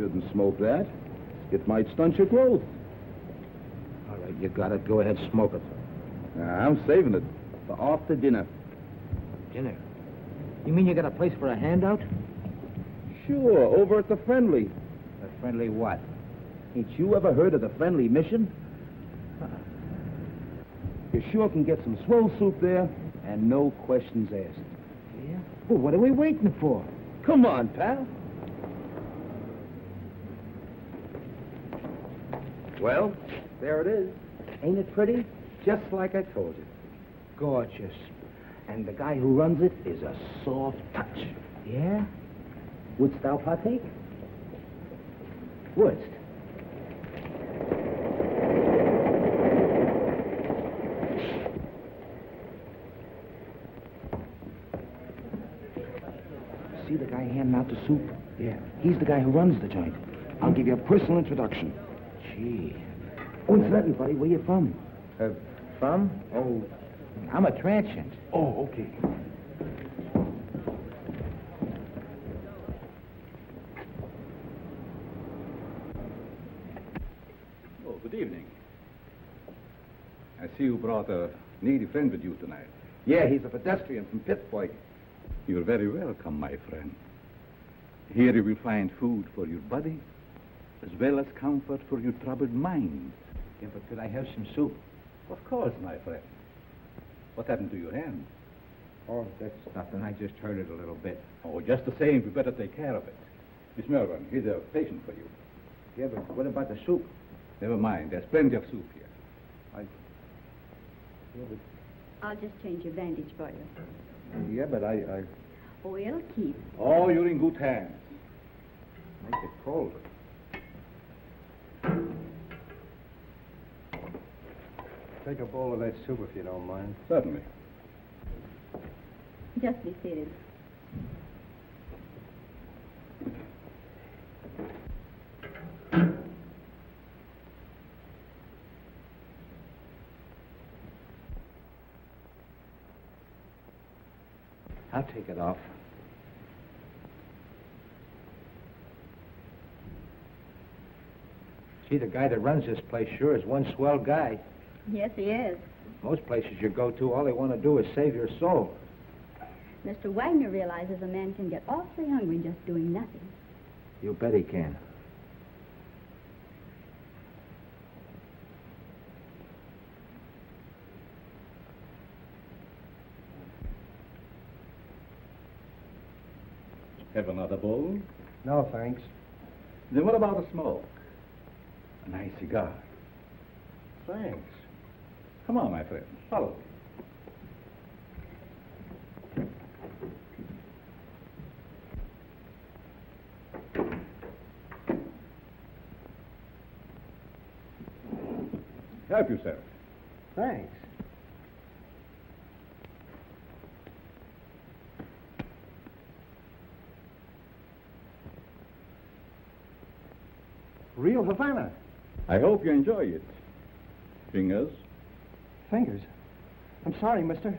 shouldn't smoke that. It might stunt your growth. All right, you got it. Go ahead, smoke it. I'm saving it for after dinner. Dinner? You mean you got a place for a handout? Sure, over at the Friendly. A friendly what? Ain't you ever heard of the Friendly Mission? You sure can get some swell soup there, and no questions asked. Yeah? Well, what are we waiting for? Come on, pal. Well, there it is. Ain't it pretty? Just like I told you. Gorgeous. And the guy who runs it is a soft touch. Yeah? Wouldst thou partake? Wouldst? See the guy handing out the soup? Yeah. He's the guy who runs the joint. I'll give you a personal introduction. Gee. Oh, incidentally, buddy, where you from? From? Oh, I'm a transient. Oh, okay. Oh, good evening. I see you brought a needy friend with you tonight. Yeah, he's a pedestrian from Pittsburgh. You're very welcome, my friend. Here you will find food for your body, as well as comfort for your troubled mind. Yeah, but could I have some soup? Of course, my friend. What happened to your hand? Oh, that's nothing. I just hurt it a little bit. Oh, just the same, we better take care of it. Miss Melbourne, here's a patient for you. Yeah, but what about the soup? Never mind, there's plenty of soup here. I'll just change your bandage for you. Yeah, but I... Oh, it'll keep. Oh, you're in good hands. Make it colder. Take a bowl of that soup if you don't mind. Certainly. Just be seated. I'll take it off. See, the guy that runs this place sure is one swell guy. Yes, he is. Most places you go to, all they want to do is save your soul. Mr. Wagner realizes a man can get awfully hungry just doing nothing. You bet he can. Have another bowl? No, thanks. Then what about a smoke? A nice cigar. Thanks. Come on, my friend. Follow me. Help yourself. Thanks. Real Havana. I hope you enjoy it. Fingers? Fingers. I'm sorry, mister.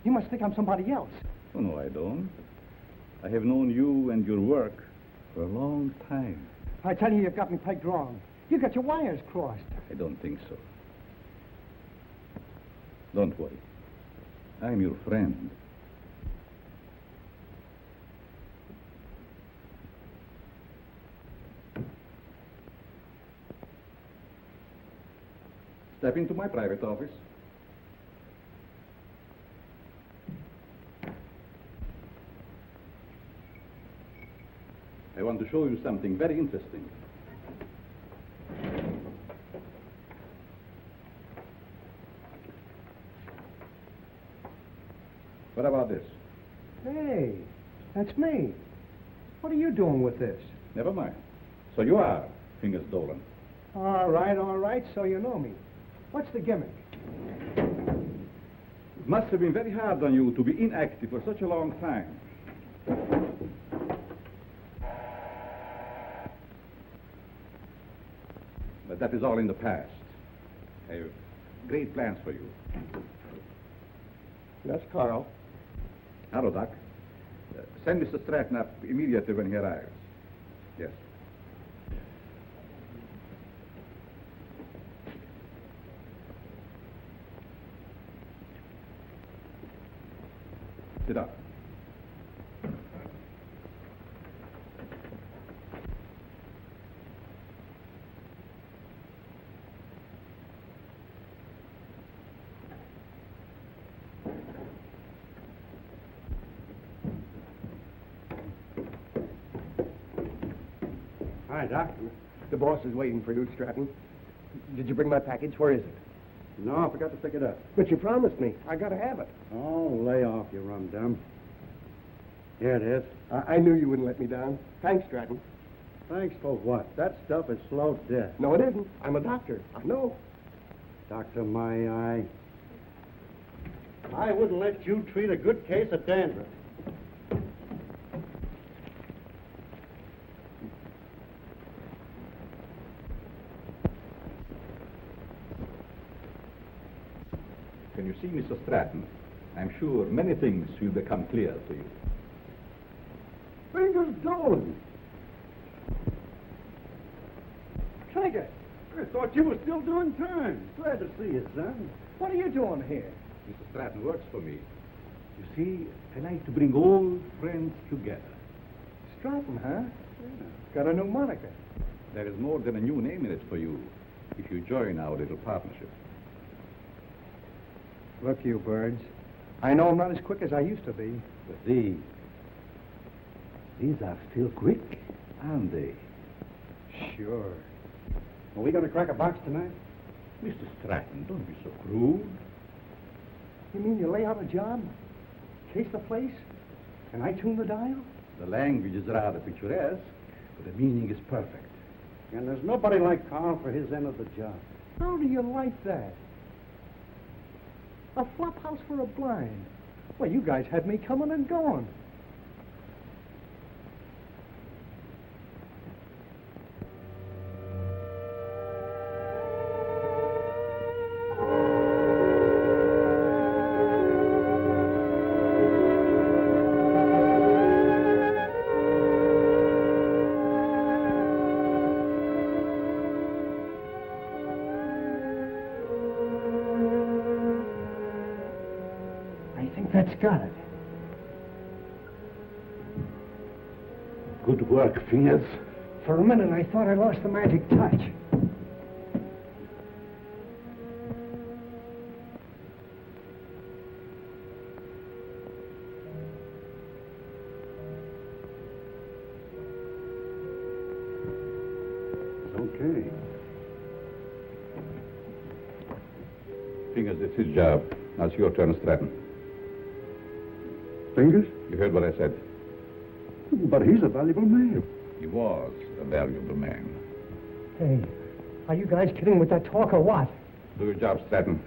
You must think I'm somebody else. Oh, no, I don't. I have known you and your work for a long time. I tell you, you've got me pegged wrong. You got your wires crossed. I don't think so. Don't worry. I'm your friend. Step into my private office. I want to show you something very interesting. What about this? Hey, that's me. What are you doing with this? Never mind. So you are Fingers Dolan. All right, so you know me. What's the gimmick? It must have been very hard on you to be inactive for such a long time. But that is all in the past. I have great plans for you. Yes, Carl. Hello, Doc. Send Mr. Stratton up immediately when he arrives. Yes. Sit down. Hi, Doc. The boss is waiting for you, Stratton. Did you bring my package? Where is it? No, I forgot to pick it up. But you promised me. I gotta have it. Oh, lay off, you rum-dum. Here it is. I knew you wouldn't let me down. Thanks, Stratton. Thanks for what? That stuff is slow death. No, it isn't. I'm a doctor. I know. Doctor, my eye. I wouldn't let you treat a good case of dandruff. Can you see Mr. Stratton? I'm sure many things will become clear to you. Fingers Dolan. Tiger, I thought you were still doing time. Glad to see you, son. what are you doing here? Mr. Stratton works for me. You see, I like to bring old friends together. Stratton, huh? Got a new moniker. There is more than a new name in it for you if you join our little partnership. Look, you birds. I know I'm not as quick as I used to be. But these are still quick, aren't they? Sure. Are we going to crack a box tonight? Mr. Stratton, don't be so crude. You mean you lay out a job? Case the place? And I tune the dial? The language is rather picturesque, but the meaning is perfect. And there's nobody like Carl for his end of the job. How do you like that? A flop house for a blind. Well, you guys had me coming and going. That's got it. Good work, Fingers. For a minute, I thought I lost the magic touch. It's okay. Fingers, it's his job. Now it's your turn, Stratton. Fingers? You heard what I said. But he's a valuable man. He was a valuable man. Hey, are you guys kidding with that talk or what? Do your job, Stratton.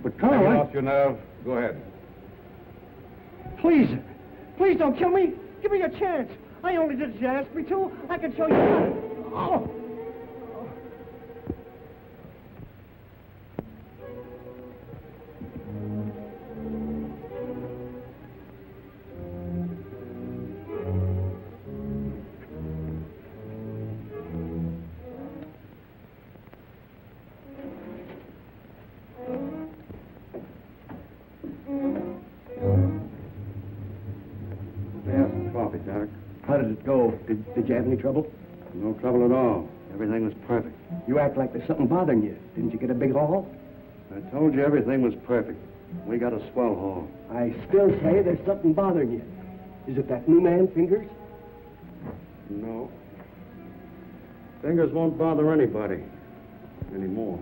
But Have Carl, you I... lost your nerve? Go ahead. Please, please don't kill me. Give me a chance. I only did as you asked me to. I can show you. Oh. Coffee, Doc. How did it go? Did you have any trouble? No trouble at all. Everything was perfect. You act like there's something bothering you. Didn't you get a big haul? I told you everything was perfect. We got a swell haul. I still say there's something bothering you. Is it that new man, Fingers? No. Fingers won't bother anybody anymore.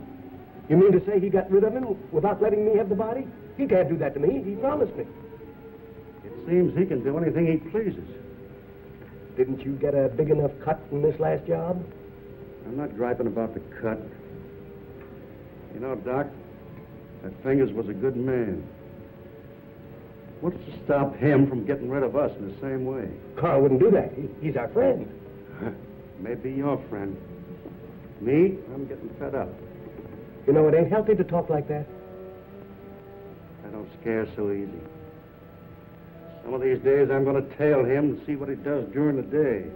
You mean to say he got rid of him without letting me have the body? He can't do that to me. He promised me. It seems he can do anything he pleases. Didn't you get a big enough cut in this last job? I'm not griping about the cut. You know, Doc, that Fingers was a good man. What's to stop him from getting rid of us in the same way? Carl wouldn't do that. He's our friend. Maybe your friend. Me, I'm getting fed up. You know, it ain't healthy to talk like that. I don't scare so easy. Some of these days I'm going to tail him and see what he does during the day.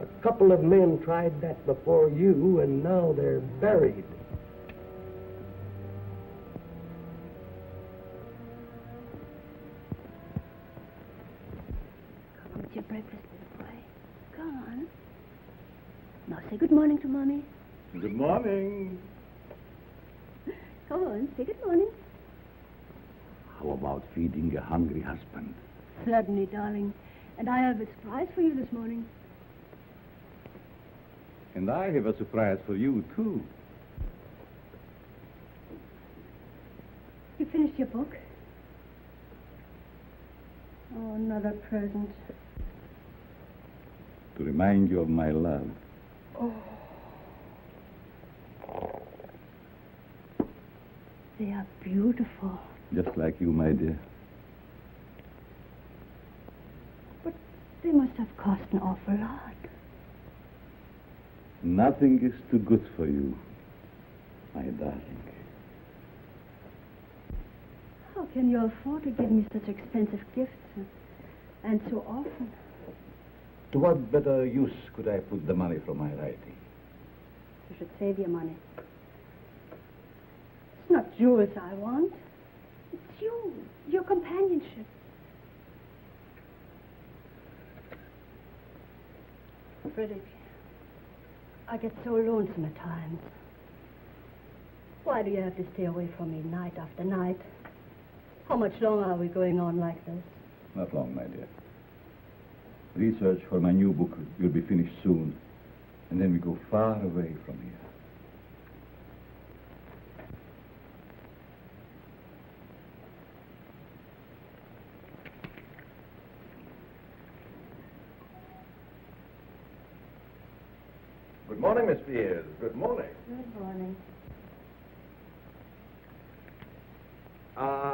A couple of men tried that before you, and now they're buried. It's your breakfast, little boy. Go on. Now say good morning to Mommy. Good morning. Go on, say good morning. How about feeding a hungry husband? Certainly, darling. And I have a surprise for you this morning. And I have a surprise for you, too. You finished your book? Oh, another present. To remind you of my love. Oh. They are beautiful. Just like you, my dear. But they must have cost an awful lot. Nothing is too good for you, my darling. How can you afford to give me such expensive gifts and so often? To what better use could I put the money from my writing? You should save your money. It's not jewels I want. It's you, your companionship. Frederick, I get so lonesome at times. Why do you have to stay away from me night after night? How much longer are we going on like this? Not long, my dear. Research for my new book will be finished soon, and then we go far away from here. Good morning, Miss Pierce. Good morning. Good morning.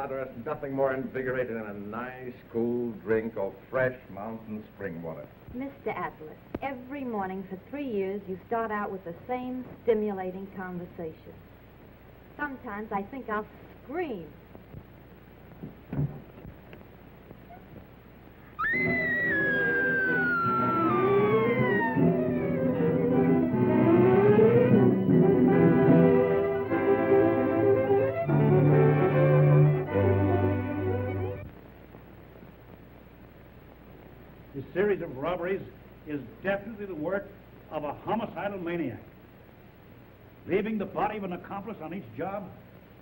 There's nothing more invigorating than a nice, cool drink of fresh mountain spring water. Mr. Atlas, every morning for 3 years you start out with the same stimulating conversation. Sometimes I think I'll scream. This series of robberies is definitely the work of a homicidal maniac. Leaving the body of an accomplice on each job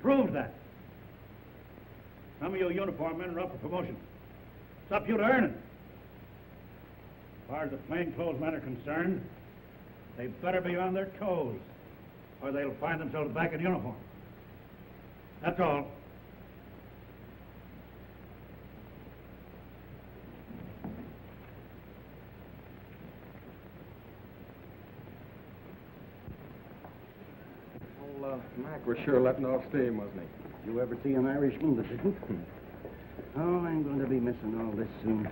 proves that. Some of you uniform men are up for promotion. It's up to you to earn it. As far as the plainclothes men are concerned, they better be on their toes, or they'll find themselves back in uniform. That's all. Mac was sure letting off steam, wasn't he? You ever see an Irishman that didn't? Oh, I'm going to be missing all this soon.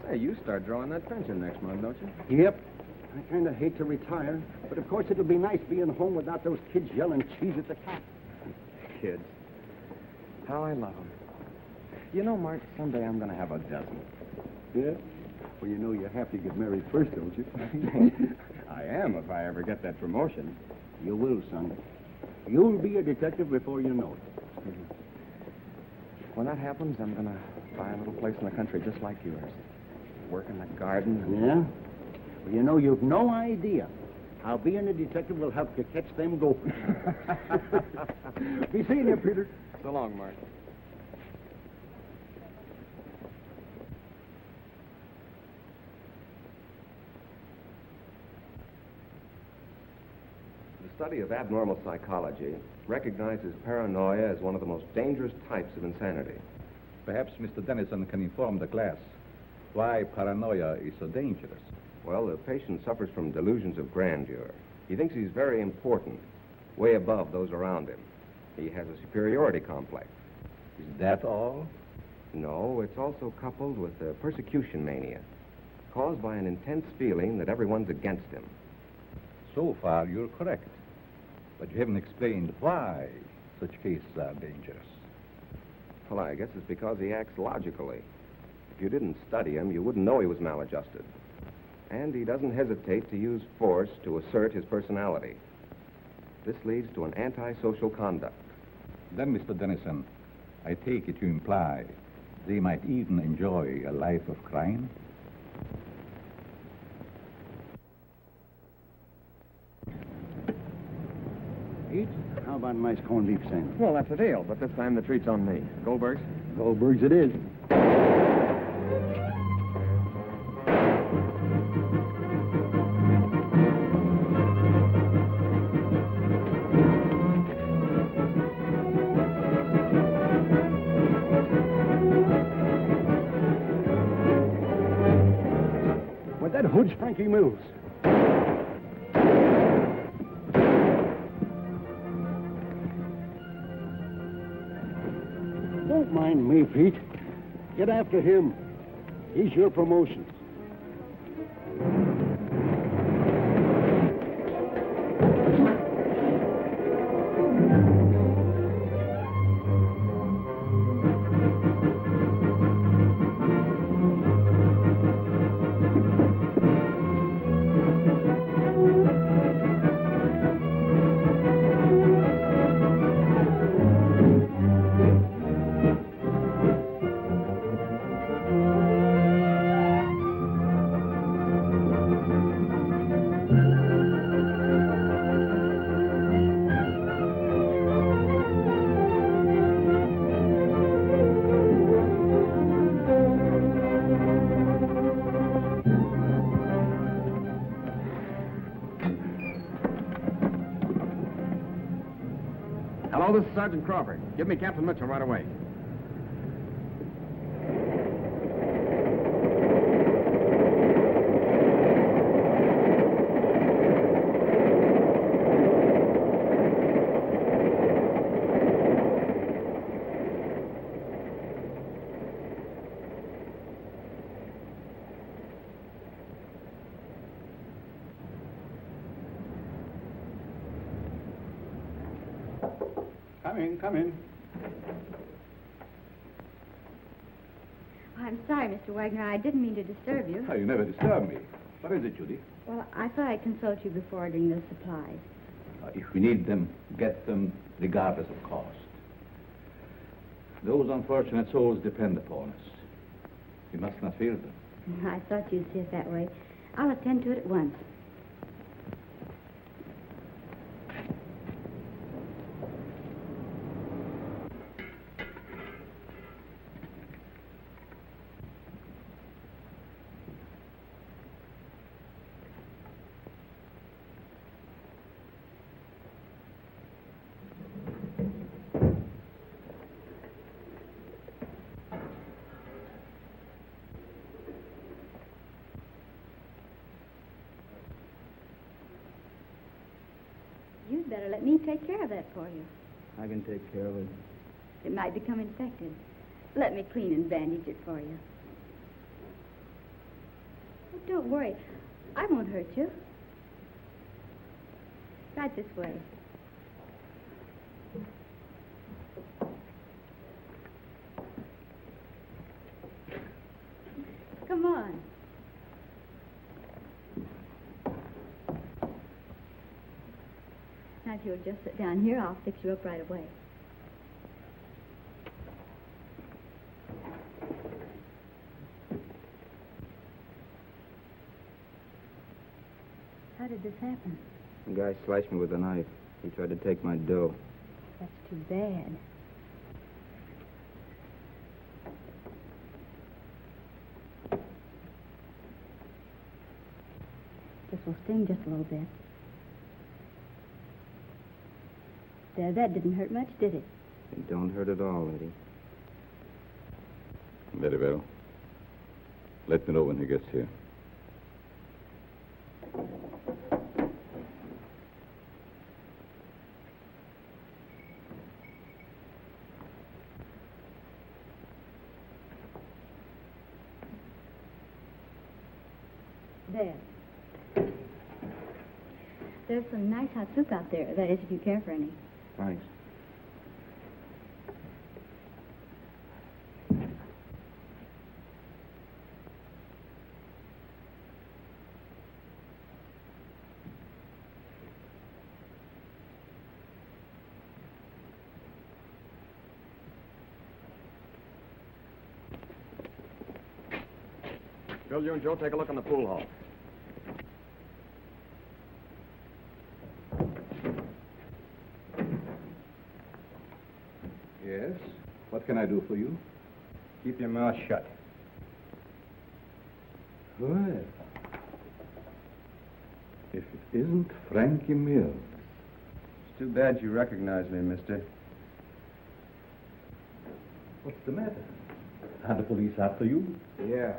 Say, you start drawing that pension next month, don't you? Yep. I kind of hate to retire, but of course it'll be nice being home without those kids yelling cheese at the cat. Kids. How I love them. You know, Mark, someday I'm going to have a dozen. Yeah? Well, you know you have to get married first, don't you? I am if I ever get that promotion. You will, son. You'll be a detective before you know it. When that happens, I'm going to buy a little place in the country just like yours. Work in the garden. Yeah? Well, you know, you've no idea how being a detective will help you catch them gophers. Be seeing you, Peter. So long, Mark. The study of abnormal psychology recognizes paranoia as one of the most dangerous types of insanity. Perhaps Mr. Dennison can inform the class why paranoia is so dangerous. Well, the patient suffers from delusions of grandeur. He thinks he's very important, way above those around him. He has a superiority complex. Is that all? No, it's also coupled with a persecution mania, caused by an intense feeling that everyone's against him. So far, you're correct. But you haven't explained why such cases are dangerous. Well, I guess it's because he acts logically. If you didn't study him, you wouldn't know he was maladjusted. And he doesn't hesitate to use force to assert his personality. This leads to an antisocial conduct. Then, Mr. Dennison, I take it you imply they might even enjoy a life of crime? Eat? How about a nice corned beef sandwich? Well, that's a deal, but this time the treat's on me. Goldberg's? Goldberg's it is. With that hood's Frankie Mills. Don't mind me, Pete. Get after him. He's your promotion. Hello, this is Sergeant Crawford. Give me Captain Mitchell right away. Come in. I'm sorry, Mr. Wagner. I didn't mean to disturb you. Oh, you never disturb me. What is it, Judy? Well, I thought I'd consult you before ordering the supplies. If we need them, get them regardless of cost. Those unfortunate souls depend upon us. We must not fear them. I thought you'd see it that way. I'll attend to it at once. You'd better let me take care of that for you. I can take care of it. It might become infected. Let me clean and bandage it for you. Oh, don't worry. I won't hurt you. Right this way. Come on. Now, if you'll just sit down here, I'll fix you up right away. How did this happen? The guy sliced me with a knife. He tried to take my dough. That's too bad. This will sting just a little bit. There, that didn't hurt much, did it? It don't hurt at all, Eddie. Very well. Let me know when he gets here. There. There's some nice hot soup out there. That is, if you care for any. Thanks. Bill, you and Joe take a look in the pool hall. Yes? What can I do for you? Keep your mouth shut. Well, if it isn't Frankie Mills. It's too bad you recognize me, mister. What's the matter? Are the police after you? Yeah.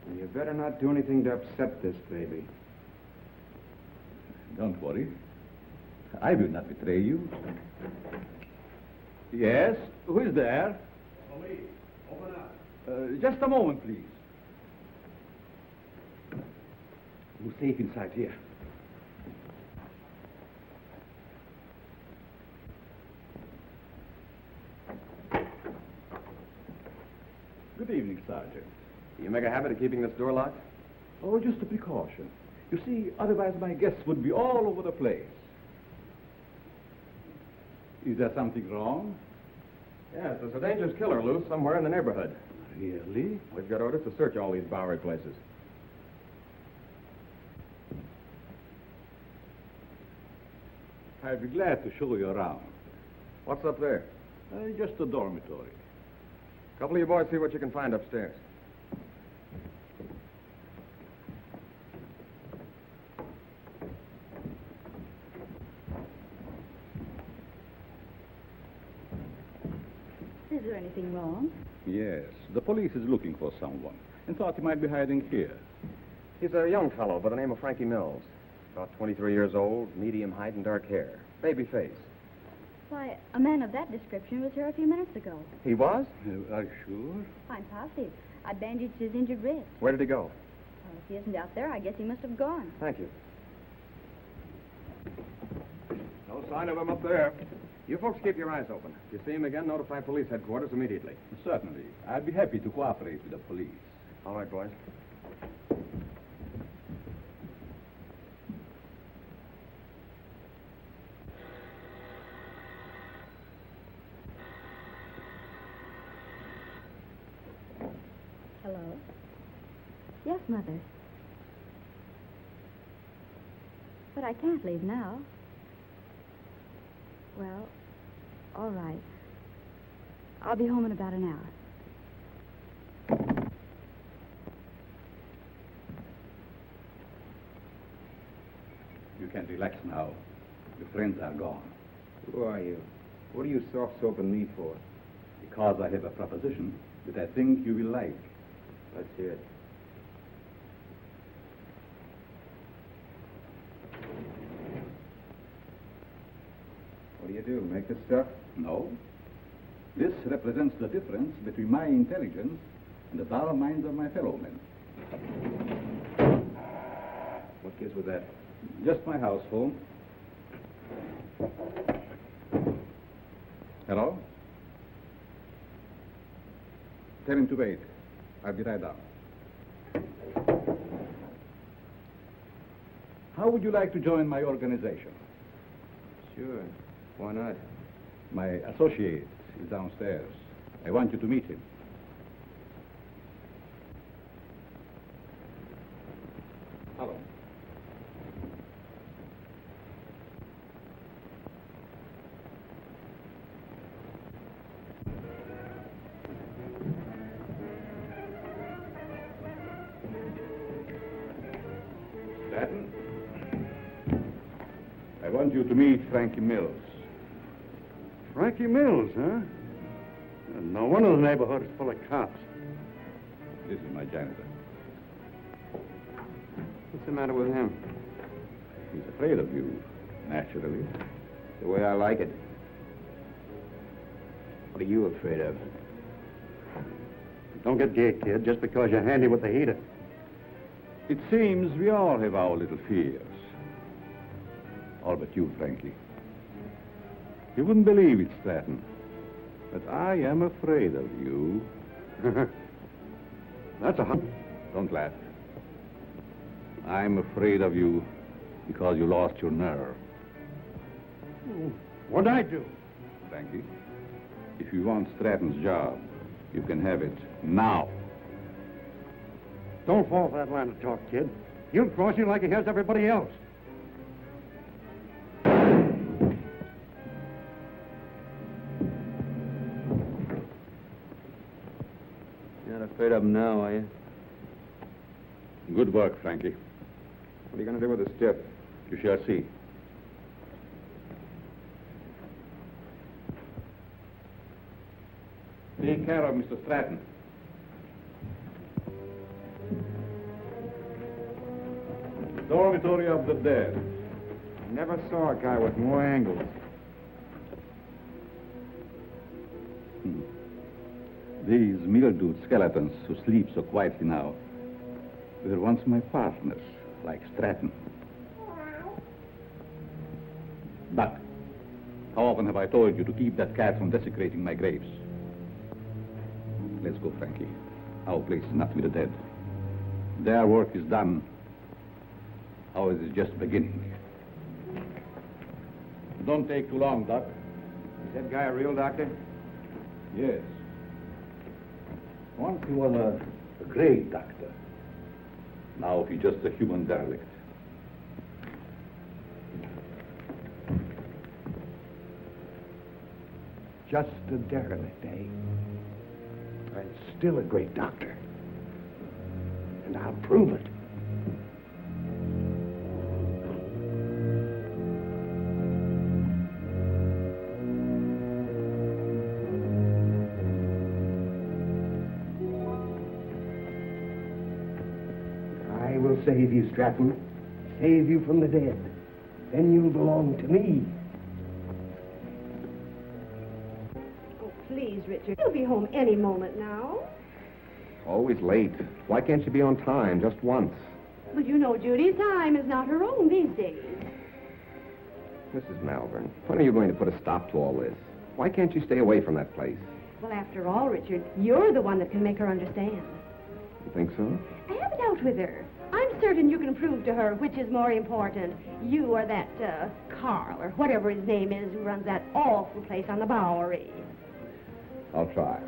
And you better not do anything to upset this baby. Don't worry. I will not betray you. Yes? Who is there? Police, open up. Just a moment, please. You're safe inside here. Good evening, Sergeant. You make a habit of keeping this door locked? Oh, just a precaution. You see, otherwise my guests would be all over the place. Is there something wrong? Yes, there's a dangerous killer loose somewhere in the neighborhood. Really? We've got orders to search all these Bowery places. I'd be glad to show you around. What's up there? Just a dormitory. A couple of you boys see what you can find upstairs. Is there anything wrong? Yes, the police is looking for someone and thought he might be hiding here. He's a young fellow by the name of Frankie Mills. About 23 years old, medium height and dark hair. Baby face. Why, a man of that description was here a few minutes ago. He was? Are you sure? I'm positive. I bandaged his injured wrist. Where did he go? Well, if he isn't out there, I guess he must have gone. Thank you. No sign of him up there. You folks keep your eyes open. If you see him again, notify police headquarters immediately. Certainly. I'd be happy to cooperate with the police. All right, boys. Hello? Yes, Mother. But I can't leave now. Well, all right. I'll be home in about an hour. You can relax now. Your friends are gone. Who are you? What are you soft-soaping me for? Because I have a proposition that I think you will like. Let's hear it. What do you do? Make the stuff? No. This represents the difference between my intelligence and the dull minds of my fellow men. What gives with that? Just my house phone. Hello? Tell him to wait. I'll be right down. How would you like to join my organization? Sure. Why not? My associate is downstairs. I want you to meet him. Hello. Stratton? I want you to meet Frankie Mills. Frankie Mills, huh? No wonder the neighborhood is full of cops. This is my janitor. What's the matter with him? He's afraid of you, naturally. The way I like it. What are you afraid of? Don't get gay, kid, just because you're handy with the heater. It seems we all have our little fears. All but you, Frankie. You wouldn't believe it, Stratton, but I am afraid of you. That's a hot... Don't laugh. I'm afraid of you because you lost your nerve. What'd I do? Frankie, if you want Stratton's job, you can have it now. Don't fall for that line of talk, kid. He'll cross you like he has everybody else. You're not afraid of him now, are you? Good work, Frankie. What are you going to do with the stiff? You shall see. Take care of Mr. Stratton. Dormitory of the dead. I never saw a guy with more angles. These mildewed skeletons who sleep so quietly now were once my partners, like Stratton. Buck, how often have I told you to keep that cat from desecrating my graves? Let's go, Frankie. Our place is not with the dead. Their work is done. Ours is just beginning. Don't take too long, Doc. Is that guy a real doctor? Yes. Once he was a great doctor. Now he's just a human derelict. Just a derelict, eh? And still a great doctor. And I'll prove it. I will save you, Stratton. Save you from the dead. Then you'll belong to me. Please, Richard, you'll be home any moment now. Always late. Why can't you be on time just once? But you know Judy's time is not her own these days. Mrs. Malvern, when are you going to put a stop to all this? Why can't you stay away from that place? Well, after all, Richard, you're the one that can make her understand. You think so? Have it out with her. I'm certain you can prove to her which is more important, you or that, Carl, or whatever his name is, who runs that awful place on the Bowery. I'll try.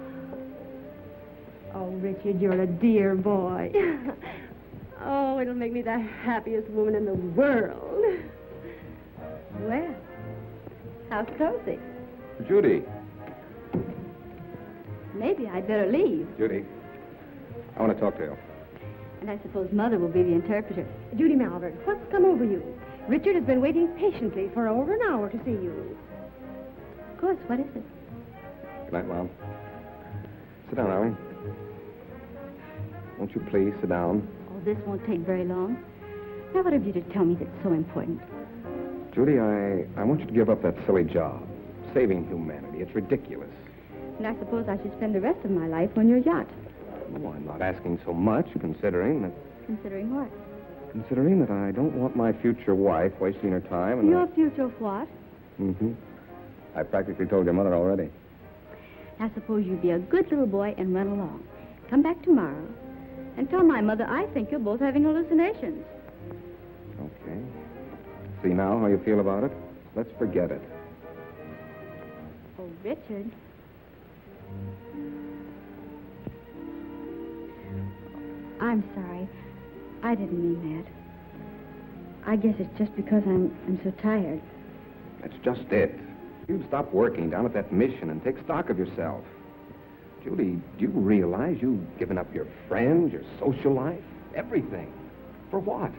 Oh, Richard, you're a dear boy. Oh, it'll make me the happiest woman in the world. Well, how's cozy? Judy. Maybe I'd better leave. Judy, I want to talk to you. And I suppose Mother will be the interpreter. Judy Malvern, what's come over you? Richard has been waiting patiently for over an hour to see you. Of course, what is it? Good night, Mom. Sit down, Irene. Won't you please sit down? Oh, this won't take very long. Now, what have you to tell me that's so important? Judy, I want you to give up that silly job. Saving humanity. It's ridiculous. And I suppose I should spend the rest of my life on your yacht. No, I'm not asking so much, considering that... Considering what? Considering that I don't want my future wife wasting her time and... Your future what? Mm-hmm. I practically told your mother already. Now, suppose you be a good little boy and run along. Come back tomorrow and tell my mother I think you're both having hallucinations. Okay. See now how you feel about it? Let's forget it. Oh, Richard. I'm sorry. I didn't mean that. I guess it's just because I'm so tired. That's just it. You'd stop working down at that mission and take stock of yourself. Judy, do you realize you've given up your friends, your social life, everything? For what?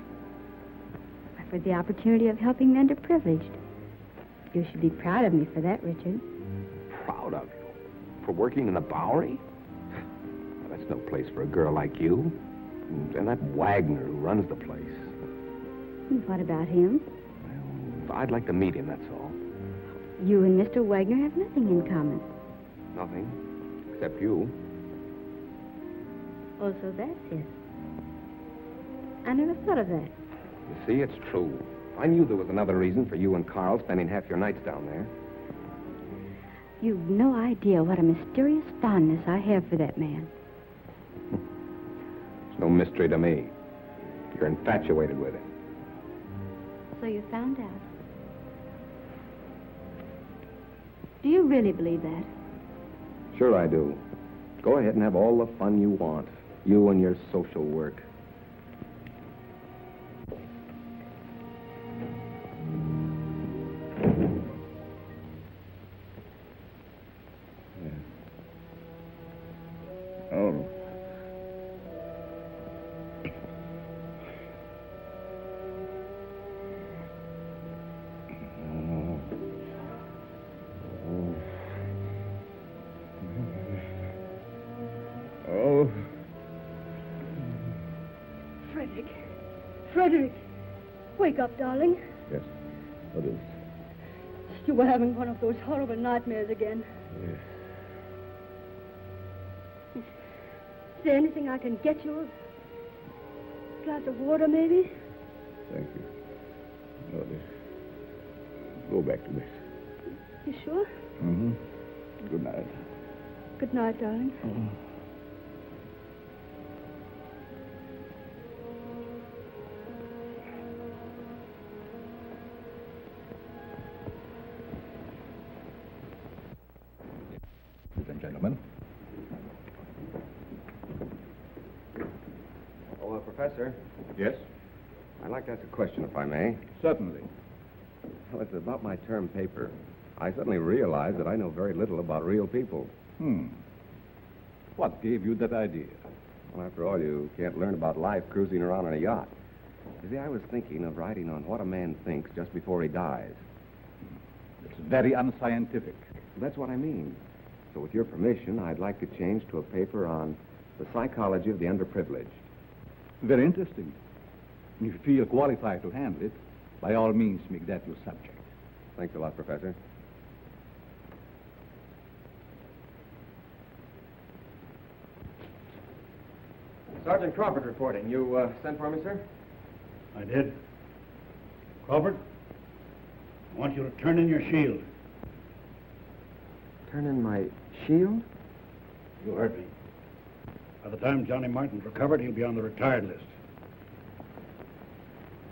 For the opportunity of helping the underprivileged. You should be proud of me for that, Richard. Proud of you? For working in the Bowery? Well, that's no place for a girl like you. And that Wagner who runs the place. And what about him? Well, I'd like to meet him, that's all. You and Mr. Wagner have nothing in common. Nothing. Except you. Oh, so that's it. I never thought of that. You see, it's true. I knew there was another reason for you and Carl spending half your nights down there. You've no idea what a mysterious fondness I have for that man. It's no mystery to me. You're infatuated with him. So you found out. Do you really believe that? Sure I do. Go ahead and have all the fun you want. You and your social work. Frederick. Frederick. Wake up, darling. Yes. What is? You were having one of those horrible nightmares again. Yes. Is there anything I can get you? A glass of water, maybe? Thank you. No, this. Go back to this. You sure? Mm-hmm. Good night. Good night, darling. Ladies and gentlemen. Oh, Professor, Yes? I'd like to ask a question, if I may. Certainly. Well, it's about my term paper. I suddenly realized that I know very little about real people. What gave you that idea? Well, after all, you can't learn about life cruising around on a yacht. You see, I was thinking of writing on what a man thinks just before he dies. It's very unscientific. That's what I mean. So with your permission, I'd like to change to a paper on the psychology of the underprivileged. Very interesting. If you feel qualified to handle it, by all means, make that your subject. Thanks a lot, Professor. Sergeant Crawford reporting. You sent for me, sir? I did. Crawford, I want you to turn in your shield. Turn in my shield? You heard me. By the time Johnny Martin's recovered, he'll be on the retired list.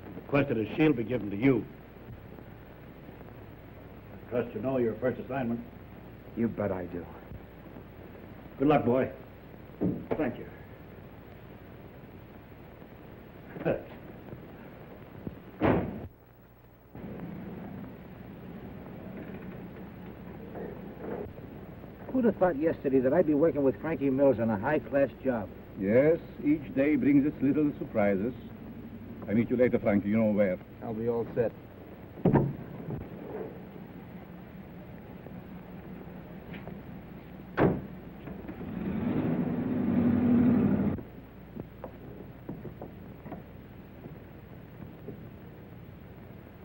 He requested his shield be given to you. I trust you know your first assignment. You bet I do. Good luck, boy. Thank you. Who'd have thought yesterday that I'd be working with Frankie Mills on a high-class job? Yes, each day brings its little surprises. I meet you later, Frankie. You know where. I'll be all set.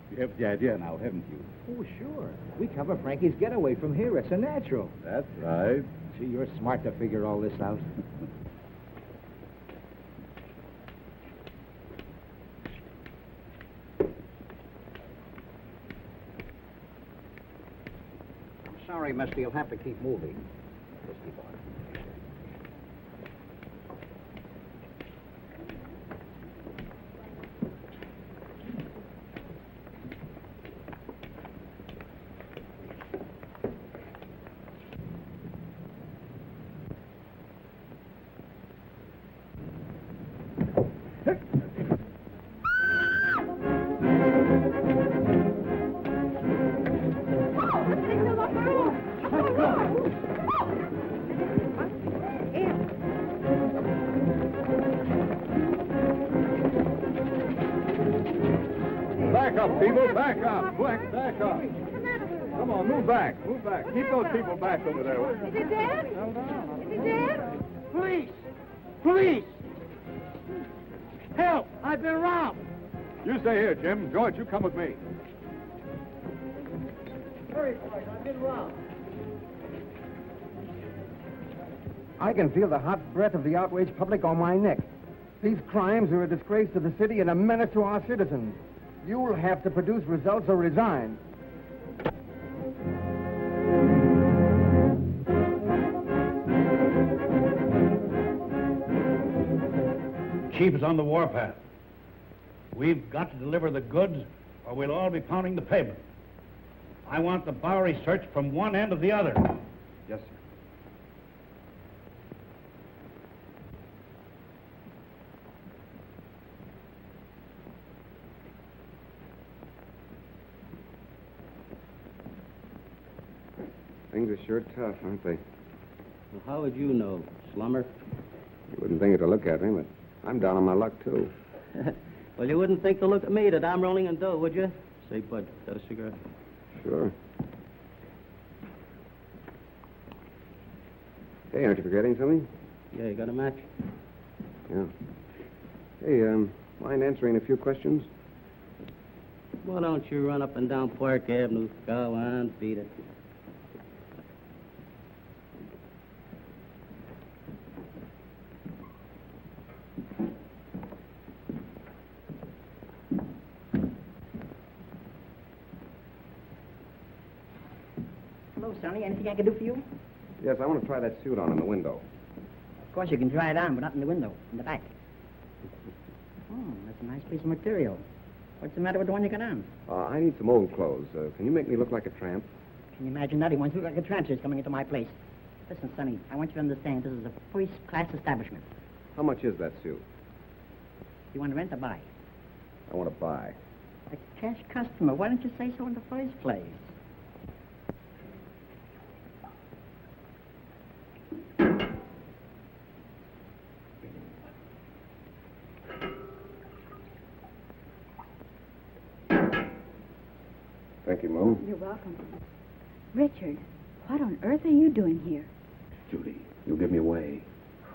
You have the idea now, haven't you? Oh, sure. We cover Frankie's getaway from here. It's a natural. That's right. See, you're smart to figure all this out. I'm sorry, mister. You'll have to keep moving. Just keep on. Back up, people. Back up. Back up. Come on, move back. Move back. Keep those people back over there. Is it dead? Is it dead? Police! Police! Help! I've been robbed! You stay here, Jim. George, you come with me. Hurry, boys. I've been robbed. I can feel the hot breath of the outraged public on my neck. These crimes are a disgrace to the city and a menace to our citizens. You'll have to produce results or resign. Chief is on the warpath. We've got to deliver the goods, or we'll all be pounding the pavement. I want the Bowery searched from one end to the other. Yes, sir. Things are sure tough, aren't they? Well, how would you know, slummer? You wouldn't think it to look at me, but I'm down on my luck, too. Well, you wouldn't think to look at me that I'm rolling in dough, would you? Say, Bud, got a cigarette? Sure. Hey, aren't you forgetting something? Yeah, you got a match? Yeah. Hey, Mind answering a few questions? Why don't you run up and down Park Avenue? Go on, beat it. Hello, Sonny. Anything I can do for you? Yes, I want to try that suit on in the window. Of course, you can try it on, but not in the window, in the back. Oh, that's a nice piece of material. What's the matter with the one you got on? I need some old clothes. Can you make me look like a tramp? Can you imagine that? He wants to look like a tramp coming into my place. Listen, Sonny, I want you to understand this is a first-class establishment. How much is that suit? You want to rent or buy? I want to buy. A cash customer. Why didn't you say so in the first place? Thank you, Mo. You're welcome. Richard, what on earth are you doing here? Judy, you'll give me away.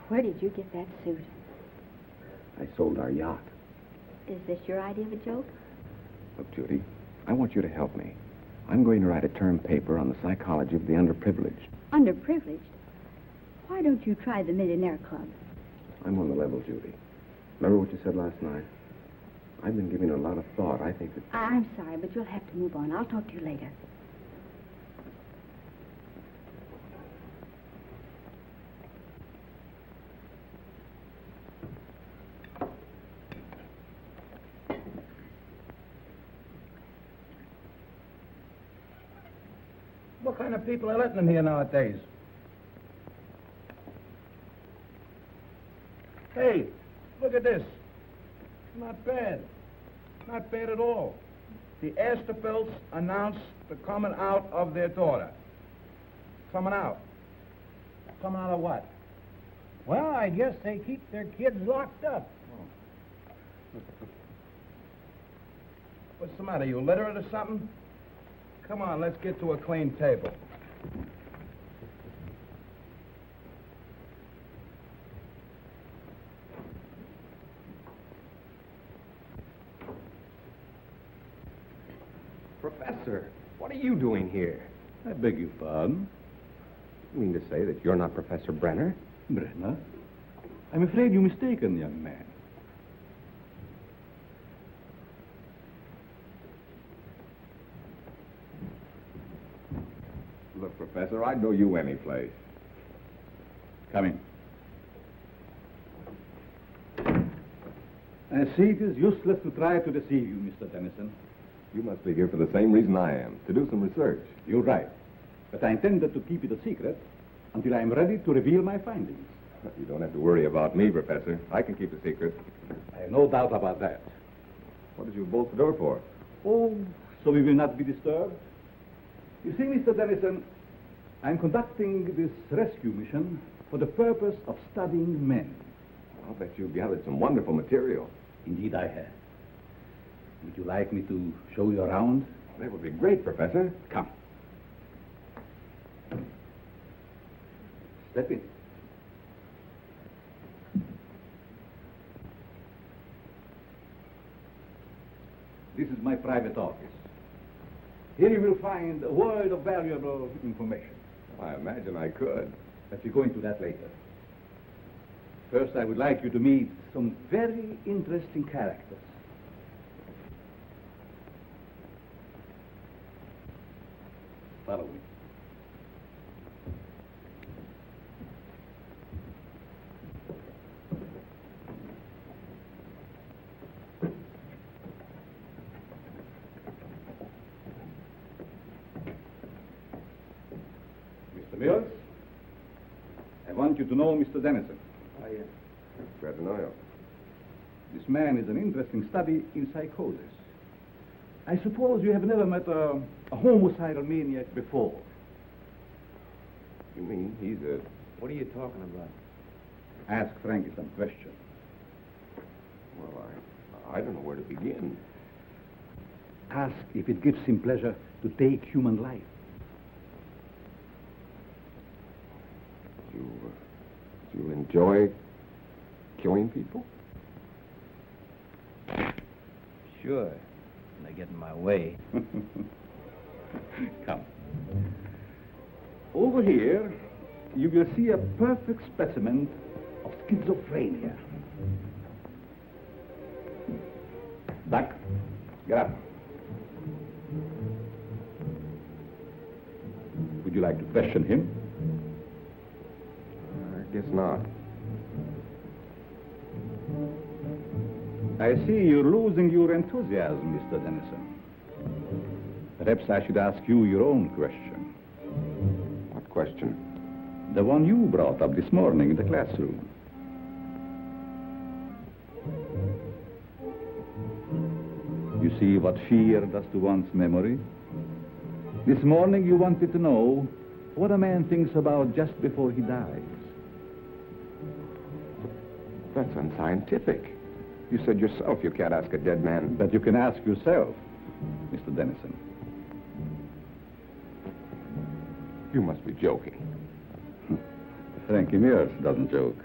Where did you get that suit? I sold our yacht. Is this your idea of a joke? Look, Judy, I want you to help me. I'm going to write a term paper on the psychology of the underprivileged. Underprivileged? Why don't you try the Millionaire Club? I'm on the level, Judy. Remember what you said last night? I've been giving it a lot of thought. I think that... I'm sorry, but you'll have to move on. I'll talk to you later. What kind of people are letting them here nowadays? Hey, look at this. Not bad. Not bad at all. The Asterbilts announced the coming out of their daughter. Coming out. Coming out of what? Well, I guess they keep their kids locked up. What's the matter? You illiterate or something? Come on, let's get to a clean table. Professor, what are you doing here? I beg your pardon? You mean to say that you're not Professor Brenner? Brenner? I'm afraid you're mistaken, young man. Look, Professor, I'd know you any place. Come in. I see it is useless to try to deceive you, Mr. Tennyson. You must be here for the same reason I am, to do some research. You're right. But I intended to keep it a secret until I am ready to reveal my findings. You don't have to worry about me, Professor. I can keep a secret. I have no doubt about that. What did you bolt the door for? Oh, so we will not be disturbed? You see, Mr. Tennyson, I'm conducting this rescue mission for the purpose of studying men. I'll bet you've gathered some wonderful material. Indeed, I have. Would you like me to show you around? That would be great, Professor. Come. Step in. This is my private office. Here you will find a world of valuable information. I imagine I could. But we'll go into that later. First, I would like you to meet some very interesting characters. Follow me. Mr. Mills, I want you to know Mr. Dennison. Oh, yes. Glad to know you. This man is an interesting study in psychosis. I suppose you have never met a homicidal maniac before. You mean he's a... What are you talking about? Ask Frankie some questions. Well, I don't know where to begin. Ask if it gives him pleasure to take human life. Do you enjoy killing people? Sure. And they get in my way. Come. Over here, you will see a perfect specimen of schizophrenia. Duck, get up. Would you like to question him? I guess not. I see you're losing your enthusiasm, Mr. Dennison. Perhaps I should ask you your own question. What question? The one you brought up this morning in the classroom. You see what fear does to one's memory? This morning you wanted to know what a man thinks about just before he dies. That's unscientific. You said yourself you can't ask a dead man. But you can ask yourself, Mr. Dennison. You must be joking. Frankie Mears doesn't joke.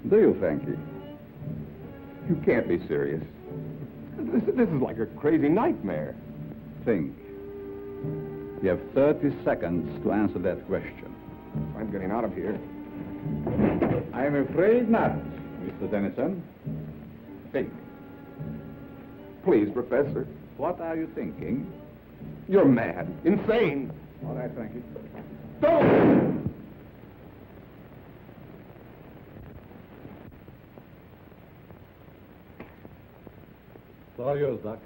Do you, Frankie? You can't be serious. This is like a crazy nightmare. Think. You have 30 seconds to answer that question. I'm getting out of here. I'm afraid not, Mr. Dennison. Think. Please, Professor. What are you thinking? You're mad. Insane. All right, Frankie. Don't! It's all yours, Doc.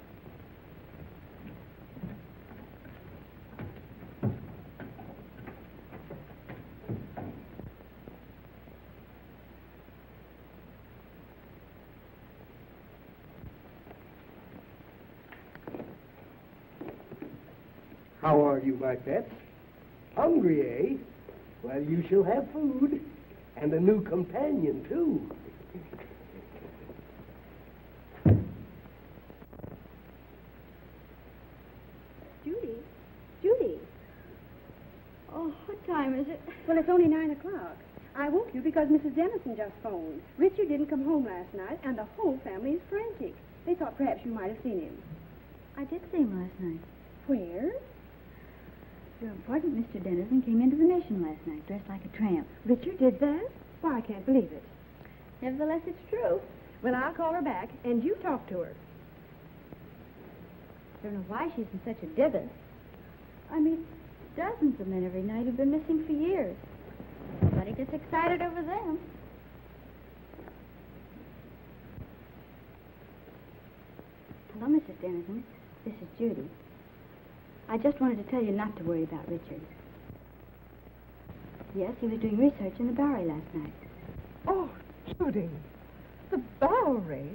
How are you, my pets? Hungry, eh? Well, you shall have food. And a new companion, too. Judy. Oh, what time is it? Well, it's only 9 o'clock. I woke you because Mrs. Dennison just phoned. Richard didn't come home last night, and the whole family is frantic. They thought perhaps you might have seen him. I did see him last night. Where? Your important Mr. Dennison came into the mission last night, dressed like a tramp. Richard did that? Why, I can't believe it. Nevertheless, it's true. Well, I'll call her back, and you talk to her. I don't know why she's in such a divot. I meet dozens of men every night who've been missing for years. Nobody gets excited over them. Hello, Mrs. Dennison. This is Judy. I just wanted to tell you not to worry about Richard. Yes, he was doing research in the Bowery last night. Oh, Judy, the Bowery?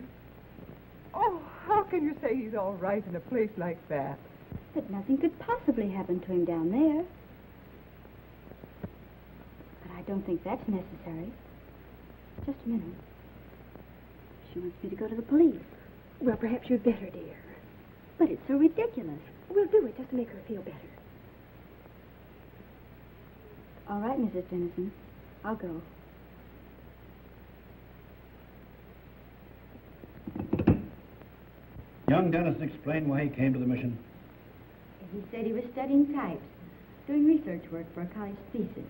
Oh, how can you say he's all right in a place like that? But nothing could possibly happen to him down there. But I don't think that's necessary. Just a minute. She wants me to go to the police. Well, perhaps you'd better, dear. But it's so ridiculous. We'll do it just to make her feel better. All right, Mrs. Dennison. I'll go. Young Dennison explained why he came to the mission. He said he was studying types, doing research work for a college thesis.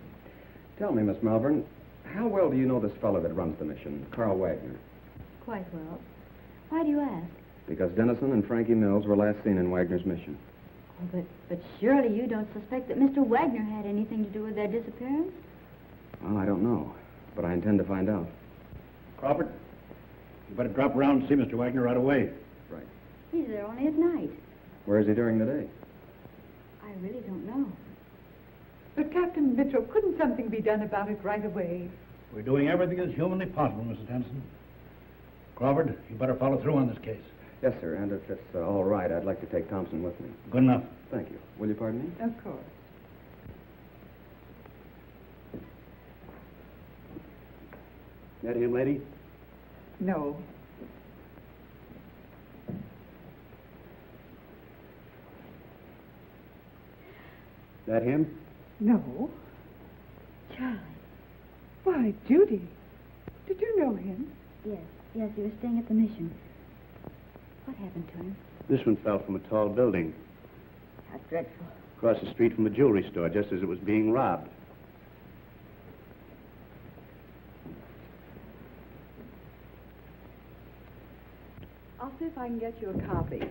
Tell me, Miss Malvern, how well do you know this fellow that runs the mission, Carl Wagner? Quite well. Why do you ask? Because Dennison and Frankie Mills were last seen in Wagner's mission. Oh, but surely you don't suspect that Mr. Wagner had anything to do with their disappearance? Well, I don't know, but I intend to find out. Crawford, you better drop around and see Mr. Wagner right away. Right. He's there only at night. Where is he during the day? I really don't know. But, Captain Mitchell, couldn't something be done about it right away? We're doing everything as humanly possible, Mrs. Dennison. Crawford, you better follow through on this case. Yes, sir, and if it's all right, I'd like to take Thompson with me. Good enough. Thank you. Will you pardon me? Of course. That him, lady? No. That him? No. Charlie. Why, Judy, did you know him? Yes, he was staying at the mission. What happened to him? This one fell from a tall building How dreadful. across the street from a jewelry store just as it was being robbed. I'll see if I can get you a copy.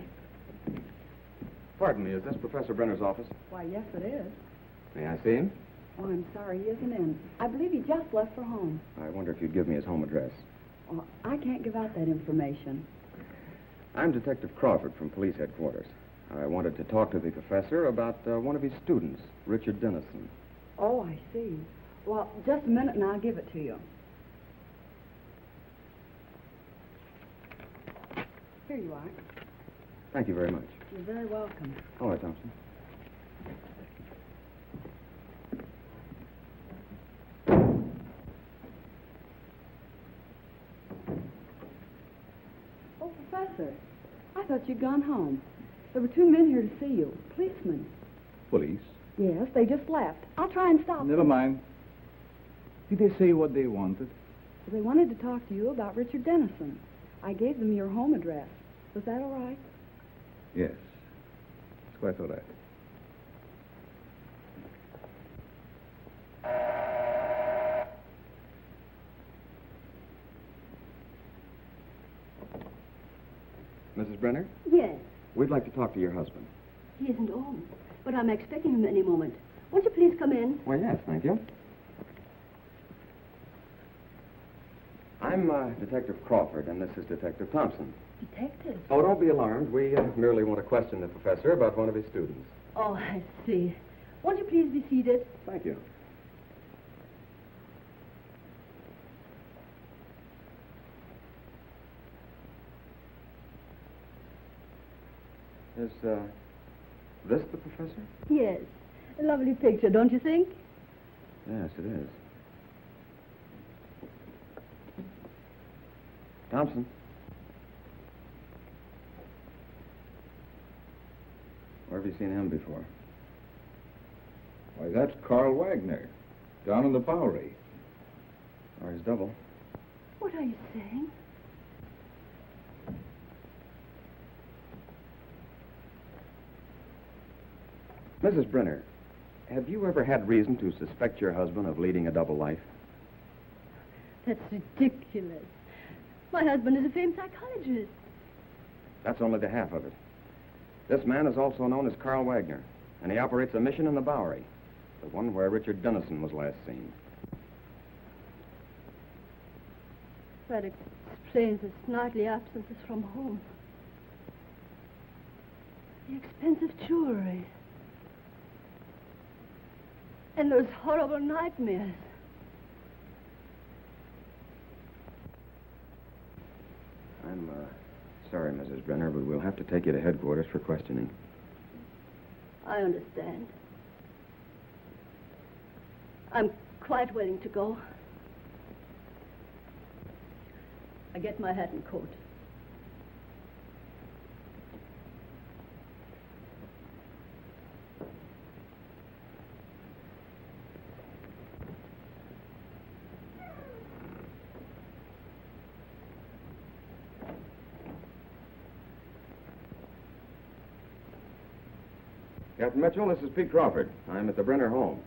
Pardon me, is this Professor Brenner's office? Why, yes, it is. May I see him? Oh, I'm sorry, he isn't in. I believe he just left for home. I wonder if you'd give me his home address. Well, I can't give out that information. I'm Detective Crawford from police headquarters. I wanted to talk to the professor about one of his students, Richard Dennison. Oh, I see. Well, just a minute and I'll give it to you. Here you are. Thank you very much. You're very welcome. All right, Thompson. Oh, Professor, I thought you'd gone home. There were 2 men here to see you, policemen. Police? Yes, they just left. I'll try and stop Never them. mind. Did they say what they wanted? They wanted to talk to you about Richard Dennison. I gave them your home address. Was that all right? Yes. It's quite all right. Mrs. Brenner, Yes, we'd like to talk to your husband. he isn't home, but I'm expecting him any moment. Won't you please come in? Well, yes, thank you. I'm Detective Crawford, and this is Detective Thompson. Detective? Oh, don't be alarmed. We merely want to question the professor about one of his students. Oh, I see. Won't you please be seated? Thank you. Is this the professor? Yes. A lovely picture, don't you think? Yes, it is. Thompson. Where have you seen him before? Why, that's Carl Wagner, down in the Bowery. Or his double. What are you saying? Mrs. Brenner, have you ever had reason to suspect your husband of leading a double life? That's ridiculous. My husband is a famed psychologist. That's only the half of it. This man is also known as Carl Wagner, and he operates a mission in the Bowery, the one where Richard Dennison was last seen. That explains his nightly absences from home. The expensive jewelry. And those horrible nightmares. I'm sorry, Mrs. Brenner, but we'll have to take you to headquarters for questioning. I understand. I'm quite willing to go. I get my hat and coat. Captain Mitchell, this is Pete Crawford. I'm at the Brenner home.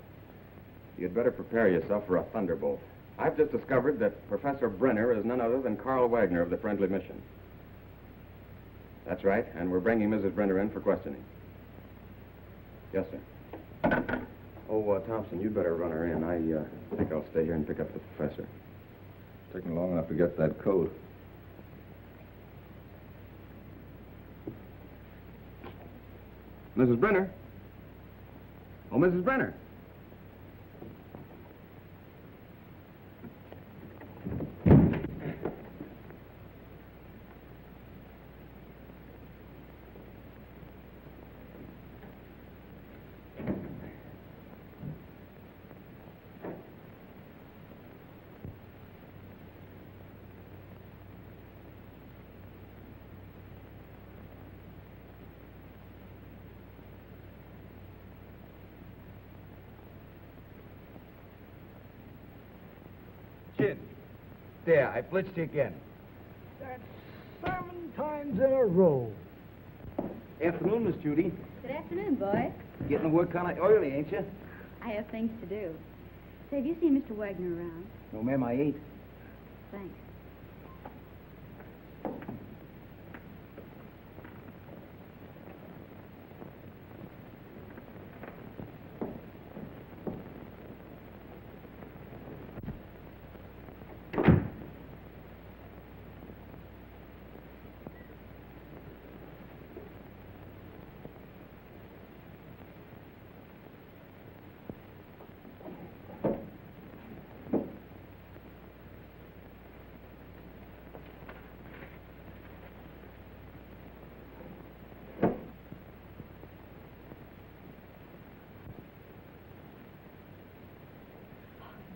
You'd better prepare yourself for a thunderbolt. I've just discovered that Professor Brenner is none other than Carl Wagner of the Friendly Mission. That's right, and we're bringing Mrs. Brenner in for questioning. Yes, sir. Oh, Thompson, you'd better run her in. I think I'll stay here and pick up the professor. It's taking long enough to get that coat. Mrs. Brenner? Oh, Mrs. Brenner. There, I blitzed you again. 7 times in a row. Afternoon, Miss Judy. Good afternoon, boy. Getting to work kind of early, ain't you? I have things to do. Say, have you seen Mr. Wagner around? No, ma'am, I ain't. Thanks.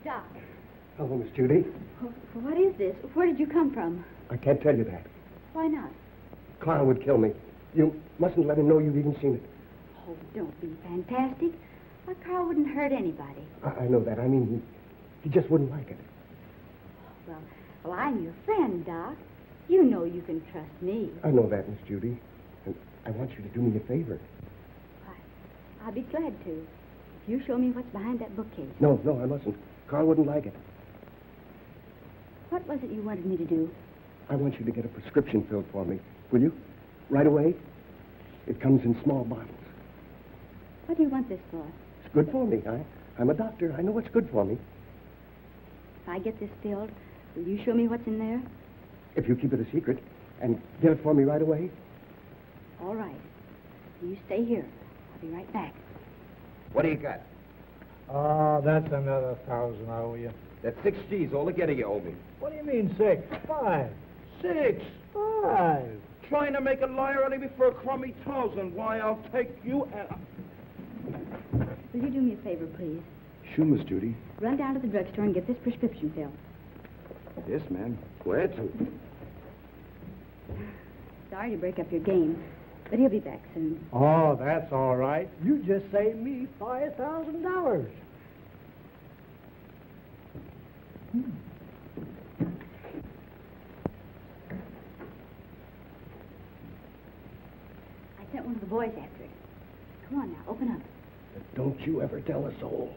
Doc, Hello, Miss Judy. what is this? Where did you come from? I can't tell you that. Why not? Carl would kill me. You mustn't let him know you've even seen it. Oh, don't be fantastic. Why, Carl wouldn't hurt anybody. I know that. I mean, he just wouldn't like it. Well, I'm your friend, Doc. You know you can trust me. I know that, Miss Judy. And I want you to do me a favor. I'll be glad to. If you show me what's behind that bookcase. No, I mustn't. Carl wouldn't like it. What was it you wanted me to do? I want you to get a prescription filled for me. Will you? Right away? It comes in small bottles. What do you want this for? It's good for me. I'm a doctor. I know what's good for me. If I get this filled, will you show me what's in there? If you keep it a secret and get it for me right away. All right. You stay here. I'll be right back. What do you got? Oh, that's another 1,000 I owe you. That's 6 G's altogether you owe me. What do you mean 6? 5. 6? 5. Trying to make a liar out of me for a crummy 1,000. Why, I'll take you and... Will you do me a favor, please? Sure, Miss Judy. Run down to the drugstore and get this prescription filled. Yes, ma'am. Where Sorry to break up your game, but he'll be back soon. Oh, that's all right. You just saved me $5,000. I sent one of the boys after it. Come on now, open up. Don't you ever tell a soul.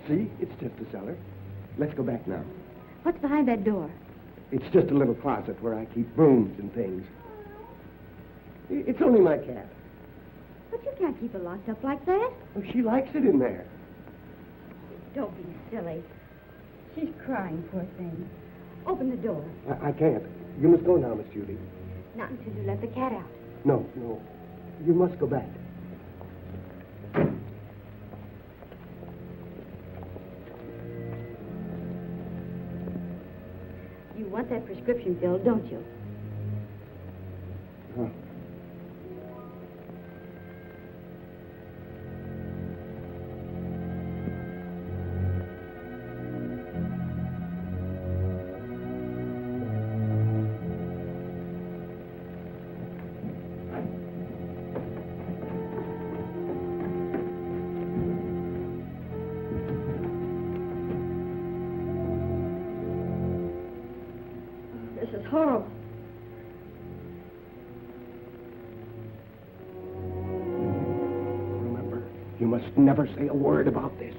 See? It's just a cellar. Let's go back now. What's behind that door? It's just a little closet where I keep brooms and things. It's only my cat. But you can't keep it locked up like that. Oh, she likes it in there. Don't be silly. She's crying, poor thing. Open the door. I can't. You must go now, Miss Judy. Not until you let the cat out. No. You must go back. You want that prescription filled, don't you? Huh. This is horrible. Remember, you must never say a word about this.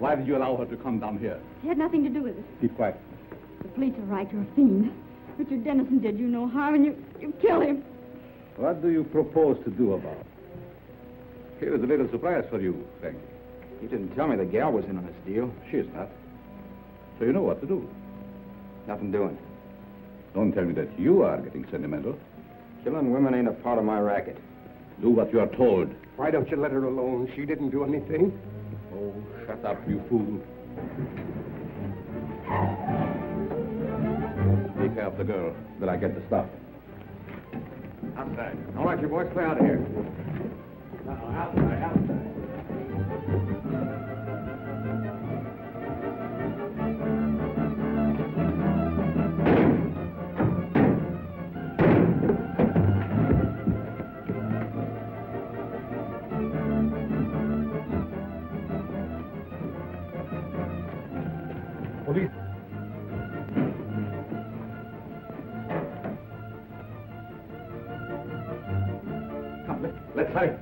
Why did you allow her to come down here? He had nothing to do with it. Keep quiet. The police are right. You're a fiend. Richard Dennison did you no harm, and you killed him. What do you propose to do about it? Here's a little surprise for you, Frankie. You didn't tell me the gal was in on this deal. She's not. So you know what to do. Nothing doing. Don't tell me that you are getting sentimental. Killing women ain't a part of my racket. Do what you are told. Why don't you let her alone? She didn't do anything. Oh, shut up, you fool. Take care of the girl, till I get the stuff. Outside. All right, you boys, clear out of here. No, outside. Police. Come, let's hurry.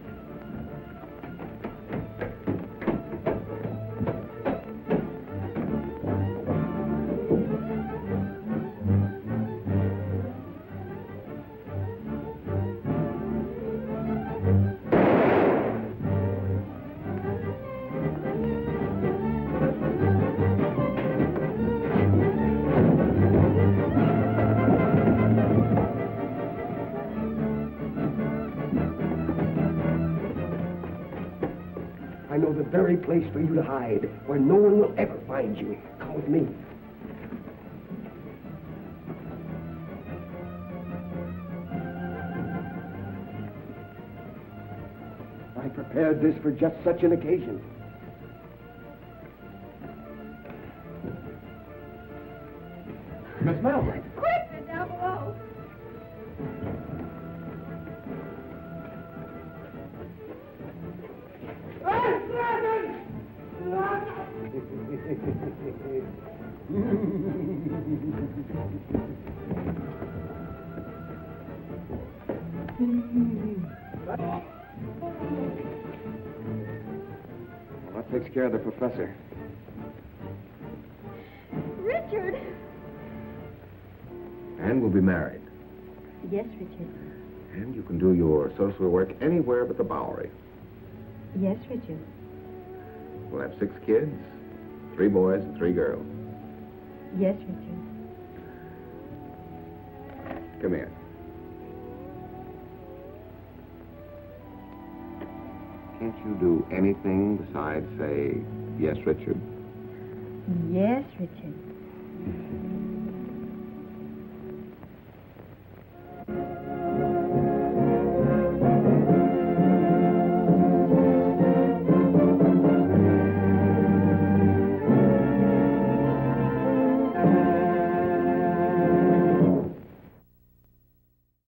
I know the very place for you to hide, where no one will ever find you. Come with me. I prepared this for just such an occasion. Miss Melvin. Quick! They're down below. That takes care of the professor. Richard! And we'll be married. Yes, Richard. And you can do your social work anywhere but the Bowery. Yes, Richard. We'll have 6 kids, 3 boys and 3 girls. Yes, Richard. Come here. Can't you do anything besides say, yes, Richard? Yes, Richard.